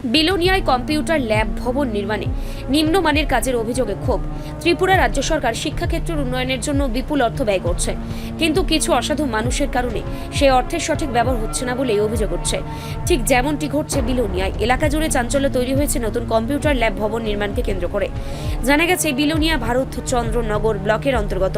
বিলোনিয়ায় computer lab ভবন নির্মাণে নিম্নমানের কাজের অভিযোগে ক্ষোভ। ত্রিপুরা রাজ্য সরকার শিক্ষাক্ষেত্রের উন্নয়নের জন্য বিপুল অর্থ ব্যয় করছে, কিন্তু কিছু অসাধু মানুষের কারণে সেই অর্থের সঠিক ব্যবহার হচ্ছে না বলে অভিযোগ উঠছে। ঠিক যেমনটি ঘটছে বিলোনিয়ায়। এলাকা জুড়ে চাঞ্চল্য তৈরি হয়েছে নতুন কম্পিউটার ল্যাব ভবন নির্মাণকে কেন্দ্র করে। জানা গেছে, বিলোনিয়া ভারতচন্দ্রনগর ব্লকের অন্তর্গত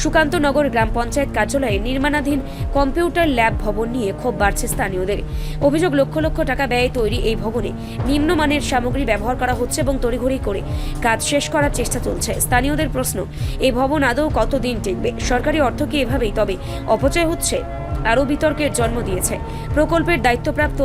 সুকান্তনগর গ্রাম পঞ্চায়েত কার্যালয়ে নির্মাণাধীন কম্পিউটার ল্যাব ভবন নিয়ে ক্ষোভ বাড়ছে স্থানীয়দের। অভিযোগ, লক্ষ লক্ষ টাকা ব্যয়ে তৈরি এই ভবনে নিম্নমানের সামগ্রী ব্যবহার করা হচ্ছে এবং তড়িঘড়ি করে কাজ শেষ করার চেষ্টা চলছে। স্থানীয়দের প্রশ্ন, এই ভবন আদৌ কতদিন টিকবে? সরকারি অর্থ কি এভাবেই তবে অপচয় হচ্ছে? আরও বিতর্কের জন্ম দিয়েছে প্রকল্পের দায়িত্বপ্রাপ্ত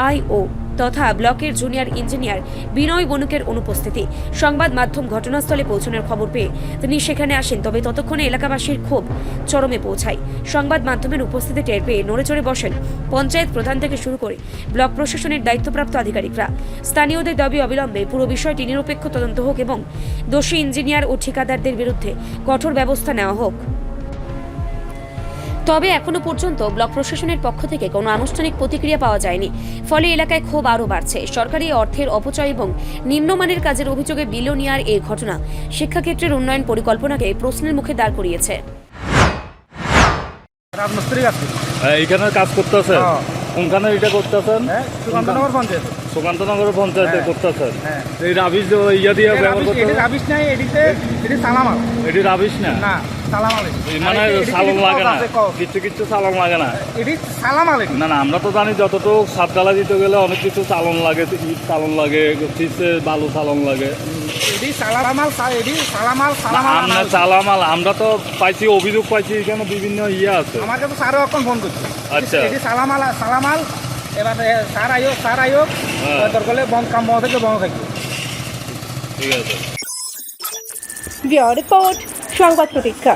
আইও তথা ব্লকের জুনিয়র ইঞ্জিনিয়ার বিনয় বণিকের অনুপস্থিতি। সংবাদ মাধ্যম ঘটনাস্থলে পৌঁছানোর খবর পেয়ে তিনি সেখানে আসেন, তবে ততক্ষণে এলাকাবাসীর ক্ষোভ চরমে পৌঁছায়। সংবাদ মাধ্যমের উপস্থিতি টের পেয়ে নড়েচড়ে বসেন পঞ্চায়েত প্রধান থেকে শুরু করে ব্লক প্রশাসনের দায়িত্বপ্রাপ্ত আধিকারিকরা। স্থানীয়দের দাবি, অবিলম্বে পুরো বিষয়টি নিরপেক্ষ তদন্ত হোক এবং দোষী ইঞ্জিনিয়ার ও ঠিকাদারদের বিরুদ্ধে কঠোর ব্যবস্থা নেওয়া হোক। তবে এখনো পর্যন্ত ব্লক প্রশাসনের পক্ষ থেকে কোনো আনুষ্ঠানিক প্রতিক্রিয়া পাওয়া যায়নি। ফলে এলাকায় ক্ষোভ আরও বাড়ছে। সরকারি অর্থের অপচয় এবং নিম্নমানের কাজের অভিযোগে বিলোনিয়ার এই ঘটনা শিক্ষাক্ষেত্রের উন্নয়ন পরিকল্পনাকে প্রশ্নের মুখে দাঁড় করিয়েছে। এইখানে কাজ করতেছে, কোনখানে এটা করতেছেন? সুকান্তনগর পঞ্চায়েতে করতেছেন। এই রাবিশ ইয়া দিয়ে ব্যবহার করতে, রাবিশ নাই, এটি সালামাল। এটি রাবিশ না, সালামাল মানে সালন লাগে না, কিছু সালন লাগে না, এটি সালামাল। না না, আমরা তো জানি যতটুকু সাতগালা দিতে গেলে অনেক কিছু চালন লাগে, ইট চালন লাগে, চিপসে বালু চালন লাগে। এটি সালামাল, এটি সালামাল, আমরা চালামাল আমরা তো পাইছি, অভিযোগ পাইছি এখানে বিভিন্ন ইয়ে আছে। আমার কাছে স্যারও এখন ফোন করছে। আচ্ছা, এটি সালামাল। এবার স্যার আয়োগ দরকার হলে কাম বন্ধ থেকে বন্ধ থাকবে। ঠিক আছে। রিপোর্ট সংবাদ প্রতীক্ষা।